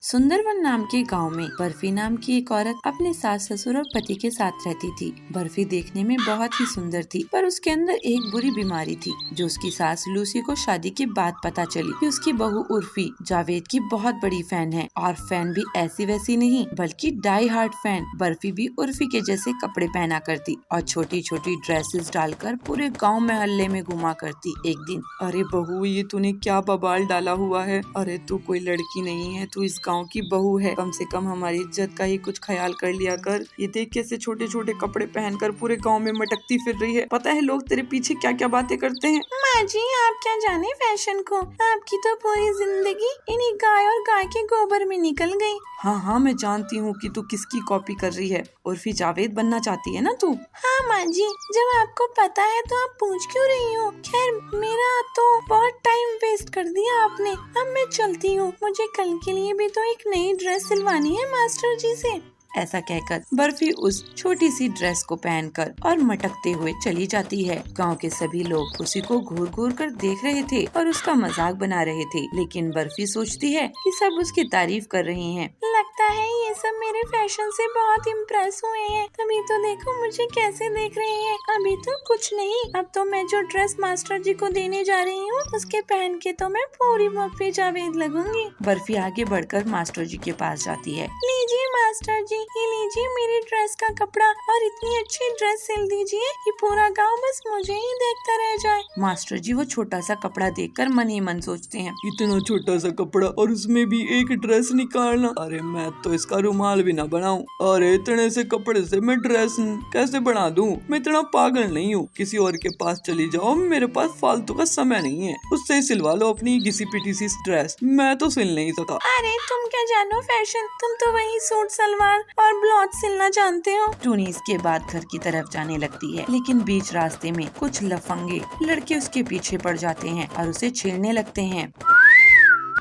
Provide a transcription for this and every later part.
सुंदरवन नाम के गांव में बर्फी नाम की एक औरत अपने सास ससुर और पति के साथ रहती थी। बर्फी देखने में बहुत ही सुंदर थी, पर उसके अंदर एक बुरी बीमारी थी जो उसकी सास लूसी को शादी के बाद पता चली कि उसकी बहू उर्फी जावेद की बहुत बड़ी फैन है, और फैन भी ऐसी वैसी नहीं बल्कि डाई हार्ट फैन। बर्फी भी उर्फी के जैसे कपड़े पहना करती और छोटी छोटी ड्रेसेस डालकर पूरे गाँव में हल्ले में घुमा करती। एक दिन, अरे बहू, ये तूने क्या बवाल डाला हुआ है। अरे तू कोई लड़की नहीं है, तू इस गांव की बहू है। कम से कम हमारी इज्जत का ही कुछ ख्याल कर लिया कर। ये देख कैसे छोटे छोटे कपड़े पहनकर पूरे गांव में मटकती फिर रही है। पता है लोग तेरे पीछे क्या क्या बातें करते हैं। माँ जी, आप क्या जाने फैशन को। आपकी तो पूरी जिंदगी इन्हीं गाय और गाय के गोबर में निकल गई। हाँ, मैं जानती हूँ कि तू किसकी कॉपी कर रही है। उर्फी जावेद बनना चाहती है ना तू। हाँ माँ जी, जब आपको पता है तो आप पूछ क्यों रही हो। खैर, मेरा तो बहुत टाइम वेस्ट कर दिया आपने। अब मैं चलती हूँ, मुझे कल के लिए भी तो एक नई ड्रेस सिलवानी है मास्टर जी से। ऐसा कहकर बर्फी उस छोटी सी ड्रेस को पहनकर और मटकते हुए चली जाती है। गांव के सभी लोग उसी को घूर घूर कर देख रहे थे और उसका मजाक बना रहे थे, लेकिन बर्फी सोचती है कि सब उसकी तारीफ कर रहे हैं। लगता है ये सब मेरे फैशन से बहुत इम्प्रेस हुए हैं, तभी तो देखो मुझे कैसे देख रहे हैं। अभी तो कुछ नहीं, अब तो मैं जो ड्रेस मास्टर जी को देने जा रही हूँ उसके पहन के तो मैं पूरी बर्फी जावेद लगूंगी। बर्फी आगे बढ़कर मास्टर जी के पास जाती है। लीजिए मास्टर जी, ये लीजिए मेरी ड्रेस का कपड़ा और इतनी अच्छी ड्रेस सिल दीजिए कि पूरा गांव बस मुझे ही देखता रह जाए। मास्टर जी वो छोटा सा कपड़ा देखकर मन ही मन सोचते हैं, इतना छोटा सा कपड़ा और उसमें भी एक ड्रेस निकालना। अरे मैं तो इसका रुमाल भी ना बनाऊं। अरे इतने से कपड़े से मैं ड्रेस कैसे बना दूं। मैं इतना पागल नहीं हूँ। किसी और के पास चली जाओ, मेरे पास फालतू का समय नहीं है। उससे ही सिलवा लो अपनी घिसी पिटी सी ड्रेस, मैं तो सिल नहीं सका। अरे तुम क्या जानो फैशन, तुम तो वही सूट सलवार और ब्लाउज सिलना जानते हो। टूनी इसके बाद घर की तरफ जाने लगती है, लेकिन बीच रास्ते में कुछ लफंगे लड़के उसके पीछे पड़ जाते हैं और उसे छेड़ने लगते हैं।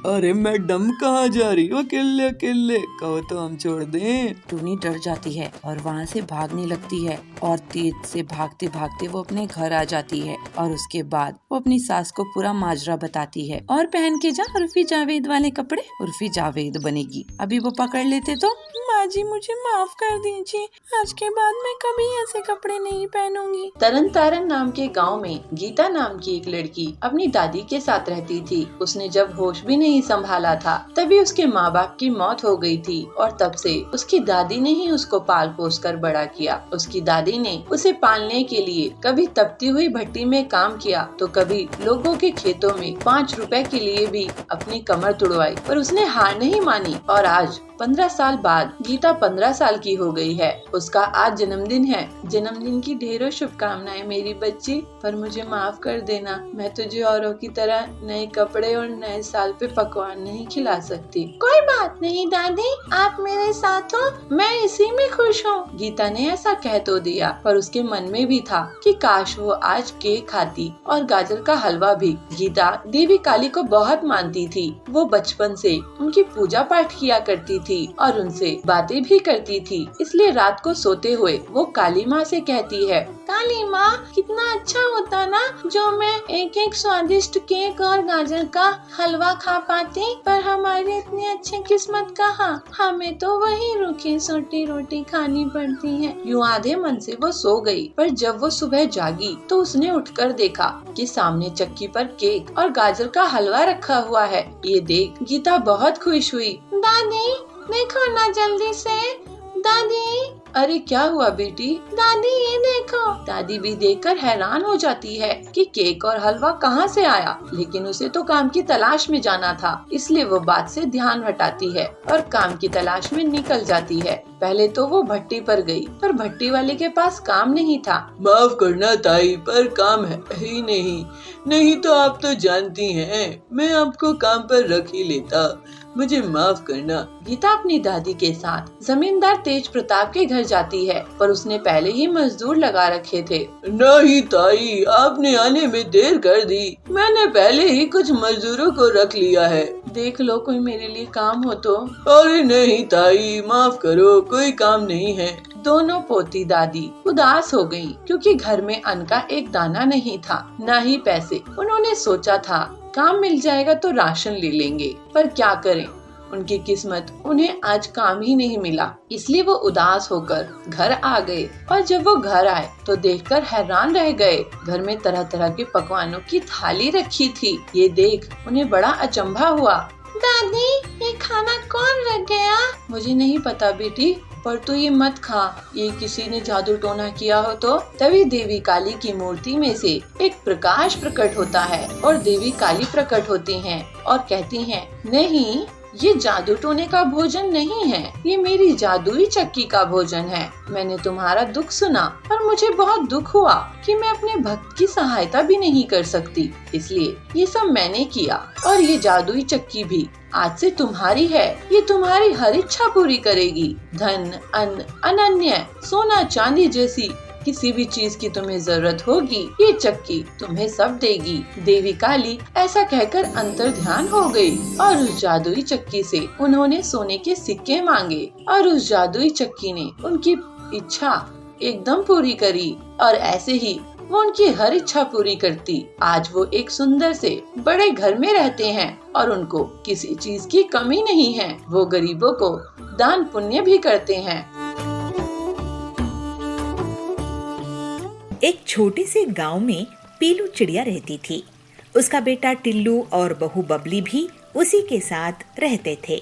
अरे मैडम, कहाँ जा रही हो अकेले अकेले? कहो तो हम छोड़ दें। टूनी डर जाती है और वहाँ से भागने लगती है, और तेज से भागते भागते वो अपने घर आ जाती है। और उसके बाद वो अपनी सास को पूरा माजरा बताती है। और पहन के जा उर्फी जावेद वाले कपड़े, उर्फी जावेद बनेगी। अभी वो पकड़ लेते तो। माँ जी, मुझे माफ कर दीजिए, आज के बाद मैं कभी ऐसे कपड़े नहीं पहनूंगी। तरन तारन नाम के गांव में गीता नाम की एक लड़की अपनी दादी के साथ रहती थी। उसने जब होश भी नहीं संभाला था तभी उसके माँ बाप की मौत हो गई थी, और तब से उसकी दादी ने ही उसको पाल पोस कर बड़ा किया। उसकी दादी ने उसे पालने के लिए कभी तपती हुई भट्टी में काम किया तो कभी लोगों के खेतों में 5 रुपए के लिए भी अपनी कमर तुड़वाई, पर उसने हार नहीं मानी। और आज 15 साल बाद गीता 15 साल की हो गई है। उसका आज जन्मदिन है। जन्मदिन की ढेरों शुभकामनाएं मेरी बच्ची, पर मुझे माफ कर देना, मैं तुझे औरों की तरह नए कपड़े और नए साल पे पकवान नहीं खिला सकती। कोई बात नहीं दादी, आप मेरे साथ हो, मैं इसी में खुश हूँ। गीता ने ऐसा कह तो दिया, पर उसके मन में भी था कि काश वो आज केक खाती और गाजर का हलवा भी। गीता देवी काली को बहुत मानती थी। वो बचपन से उनकी पूजा पाठ किया करती थी और उनसे बातें भी करती थी। इसलिए रात को सोते हुए वो काली माँ से कहती है, काली माँ, कितना अच्छा होता ना जो मैं एक एक स्वादिष्ट केक और गाजर का हलवा खा पाती, पर हमारी इतनी अच्छी किस्मत कहाँ, हमें तो वही रूखी सूटी रोटी खानी पड़ती है। यूं आधे मन से वो सो गई, पर जब वो सुबह जागी तो उसने उठकर देखा कि सामने चक्की पर केक और गाजर का हलवा रखा हुआ है। ये देख गीता बहुत खुश हुई। दादी देखो ना जल्दी से, दादी। अरे क्या हुआ बेटी? दादी ये देखो। दादी भी देखकर हैरान हो जाती है कि केक और हलवा कहाँ से आया, लेकिन उसे तो काम की तलाश में जाना था, इसलिए वो बात से ध्यान हटाती है और काम की तलाश में निकल जाती है। पहले तो वो भट्टी पर गई, पर भट्टी वाले के पास काम नहीं था। माफ करना ताई, पर काम है ही नहीं। नहीं तो आप तो जानती हैं, मैं आपको काम पर रख ही लेता, मुझे माफ करना। गीता अपनी दादी के साथ जमींदार तेज प्रताप के घर जाती है, पर उसने पहले ही मजदूर लगा रखे थे। नहीं ताई, आपने आने में देर कर दी, मैंने पहले ही कुछ मजदूरों को रख लिया है। देख लो कोई मेरे लिए काम हो तो। अरे नहीं ताई, माफ करो, कोई काम नहीं है। दोनों पोती दादी उदास हो गयी, क्योंकि घर में अन्न का एक दाना नहीं था, न ही पैसे। उन्होंने सोचा था काम मिल जाएगा तो राशन ले लेंगे, पर क्या करें, उनकी किस्मत उन्हें आज काम ही नहीं मिला, इसलिए वो उदास होकर घर आ गए। और जब वो घर आए तो देखकर हैरान रह गए। घर में तरह तरह के पकवानों की थाली रखी थी। ये देख उन्हें बड़ा अचंभा हुआ। दादी, ये खाना कौन रख गया? मुझे नहीं पता बेटी, पर तू ये मत खा, ये किसी ने जादू टोना किया हो तो। तभी देवी काली की मूर्ति में से एक प्रकाश प्रकट होता है और देवी काली प्रकट होती हैं और कहती हैं, नहीं, ये जादू टोने का भोजन नहीं है, ये मेरी जादुई चक्की का भोजन है। मैंने तुम्हारा दुख सुना और मुझे बहुत दुख हुआ कि मैं अपने भक्त की सहायता भी नहीं कर सकती, इसलिए ये सब मैंने किया। और ये जादुई चक्की भी आज से तुम्हारी है, ये तुम्हारी हर इच्छा पूरी करेगी। धन, अन्न, अनन्य, सोना चांदी जैसी किसी भी चीज की तुम्हें जरूरत होगी, ये चक्की तुम्हें सब देगी। देवी काली ऐसा कहकर अंतर ध्यान हो गई और उस जादुई चक्की से उन्होंने सोने के सिक्के मांगे और उस जादुई चक्की ने उनकी इच्छा एकदम पूरी करी और ऐसे ही वो उनकी हर इच्छा पूरी करती। आज वो एक सुंदर से बड़े घर में रहते हैं और उनको किसी चीज की कमी नहीं है। वो गरीबों को दान पुण्य भी करते हैं। एक छोटे से गांव में पीलू चिड़िया रहती थी। उसका बेटा टिल्लू और बहू बबली भी उसी के साथ रहते थे।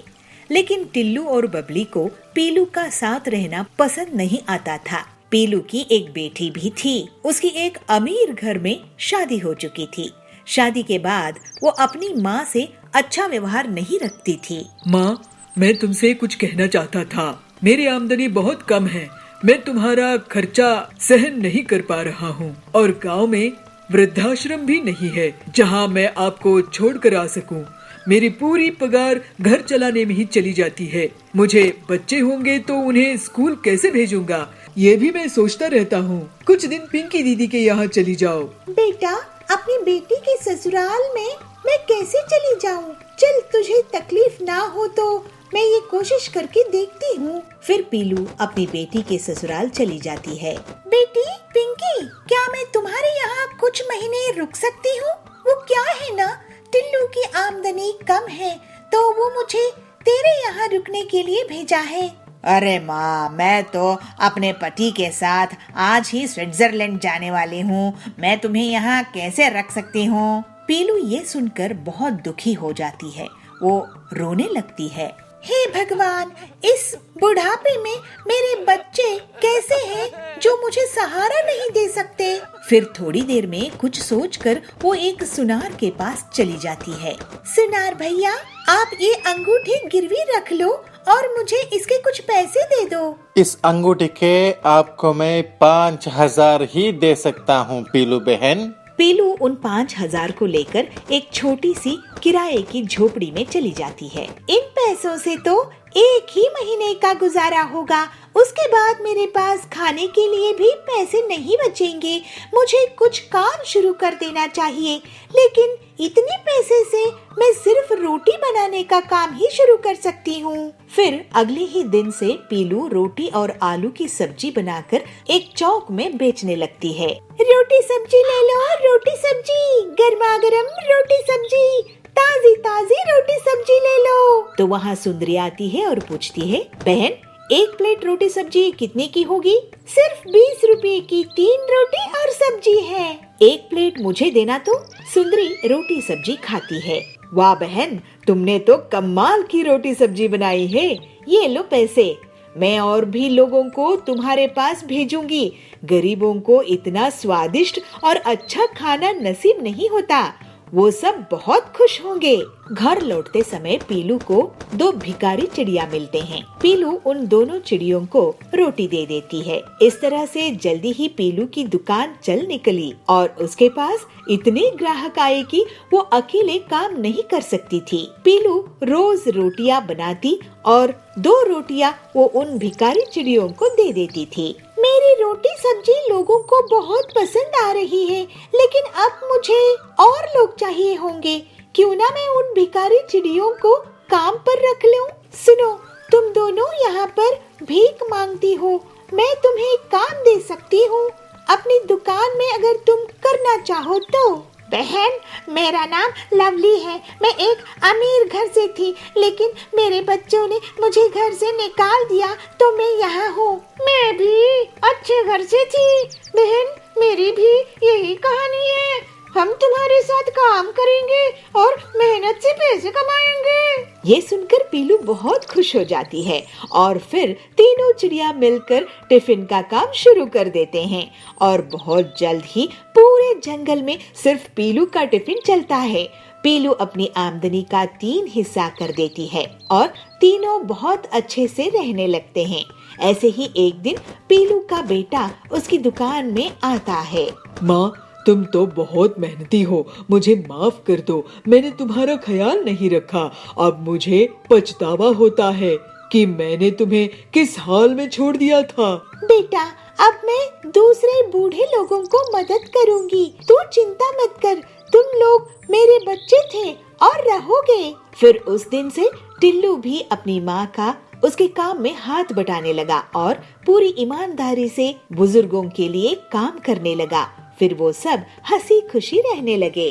लेकिन टिल्लू और बबली को पीलू का साथ रहना पसंद नहीं आता था। पीलू की एक बेटी भी थी। उसकी एक अमीर घर में शादी हो चुकी थी। शादी के बाद वो अपनी माँ से अच्छा व्यवहार नहीं रखती थी। माँ, मैं तुमसे कुछ कहना चाहता था। मेरी आमदनी बहुत कम है, मैं तुम्हारा खर्चा सहन नहीं कर पा रहा हूँ और गांव में वृद्धाश्रम भी नहीं है जहाँ मैं आपको छोड़ कर आ सकूँ। मेरी पूरी पगार घर चलाने में ही चली जाती है। मुझे बच्चे होंगे तो उन्हें स्कूल कैसे भेजूंगा, ये भी मैं सोचता रहता हूँ। कुछ दिन पिंकी दीदी के यहाँ चली जाओ। बेटा, अपनी बेटी के ससुराल में मैं कैसे चली जाऊँ? चल, तुझे तकलीफ ना हो तो मैं ये कोशिश करके देखती हूँ। फिर पीलू अपनी बेटी के ससुराल चली जाती है। बेटी पिंकी, क्या मैं तुम्हारे यहाँ कुछ महीने रुक सकती हूँ? वो क्या है ना, टिल्लू की आमदनी कम है तो वो मुझे तेरे यहाँ रुकने के लिए भेजा है। अरे माँ, मैं तो अपने पति के साथ आज ही स्विट्जरलैंड जाने वाली हूँ। मैं तुम्हें यहाँ कैसे रख सकती हूँ? पीलू ये सुनकर बहुत दुखी हो जाती है। वो रोने लगती है। हे भगवान, इस बुढ़ापे में मेरे बच्चे कैसे हैं जो मुझे सहारा नहीं दे सकते। फिर थोड़ी देर में कुछ सोचकर वो एक सुनार के पास चली जाती है। सुनार भैया, आप ये अंगूठी गिरवी रख लो और मुझे इसके कुछ पैसे दे दो। इस अंगूठी के आपको मैं 5,000 ही दे सकता हूँ पीलू बहन। पीलू उन 5,000 को लेकर एक छोटी सी किराए की झोपड़ी में चली जाती है। इन पैसों से तो एक ही महीने का गुजारा होगा, उसके बाद मेरे पास खाने के लिए भी पैसे नहीं बचेंगे। मुझे कुछ काम शुरू कर देना चाहिए, लेकिन इतने पैसे से मैं सिर्फ रोटी बनाने का काम ही शुरू कर सकती हूँ। फिर अगले ही दिन से पीलू रोटी और आलू की सब्जी बनाकर एक चौक में बेचने लगती है। रोटी सब्जी ले लो, रोटी सब्जी, गर्मा गर्म रोटी सब्जी, ताजी ताजी रोटी सब्जी ले लो। तो वहाँ सुंदरी आती है और पूछती है, बहन, एक प्लेट रोटी सब्जी कितने की होगी? सिर्फ 20 रुपए की 3 रोटी और सब्जी है। एक प्लेट मुझे देना। तो सुंदरी रोटी सब्जी खाती है। वाह बहन, तुमने तो कमाल की रोटी सब्जी बनाई है। ये लो पैसे, मैं और भी लोगों को तुम्हारे पास भेजूंगी। गरीबों को इतना स्वादिष्ट और अच्छा खाना नसीब नहीं होता, वो सब बहुत खुश होंगे। घर लौटते समय पीलू को 2 भिखारी चिड़िया मिलते हैं। पीलू उन दोनों चिड़ियों को रोटी दे देती है। इस तरह से जल्दी ही पीलू की दुकान चल निकली और उसके पास इतने ग्राहक आए कि वो अकेले काम नहीं कर सकती थी। पीलू रोज रोटियां बनाती और 2 रोटियां वो उन भिखारी चिड़ियों को दे देती थी। मेरी रोटी सब्जी लोगों को बहुत पसंद आ रही है, लेकिन अब मुझे और लोग चाहिए होंगे। क्यों ना मैं उन भिखारी चिड़ियों को काम पर रख लूं? सुनो, तुम दोनों यहाँ पर भीख मांगती हो, मैं तुम्हें काम दे सकती हूँ। अपनी दुकान में अगर तुम करना चाहो तो। बहन, मेरा नाम लवली है। मैं एक अमीर घर से थी, लेकिन मेरे बच्चों ने मुझे घर से निकाल दिया तो मैं यहाँ हूँ। मैं भी अच्छे घर से थी बहन, मेरी भी यही कहानी है। हम तुम्हारे साथ काम करेंगे और मेहनत से पैसे कमाएंगे। ये सुनकर पीलू बहुत खुश हो जाती है और फिर तीनों चिड़िया मिलकर टिफिन का काम शुरू कर देते हैं और बहुत जल्द ही पूरे जंगल में सिर्फ पीलू का टिफिन चलता है। पीलू अपनी आमदनी का 3 हिस्सा कर देती है और तीनों बहुत अच्छे से रहने लगते हैं। ऐसे ही एक दिन पीलू का बेटा उसकी दुकान में आता है। माँ, तुम तो बहुत मेहनती हो, मुझे माफ कर दो। मैंने तुम्हारा ख्याल नहीं रखा। अब मुझे पछतावा होता है कि मैंने तुम्हें किस हाल में छोड़ दिया था। बेटा, अब मैं दूसरे बूढ़े लोगों को मदद करूंगी। तू चिंता मत कर, तुम लोग मेरे बच्चे थे और रहोगे। फिर उस दिन से टिल्लू भी अपनी माँ का उसके काम में हाथ बटाने लगा और पूरी ईमानदारी से बुजुर्गों के लिए काम करने लगा। फिर वो सब हंसी खुशी रहने लगे।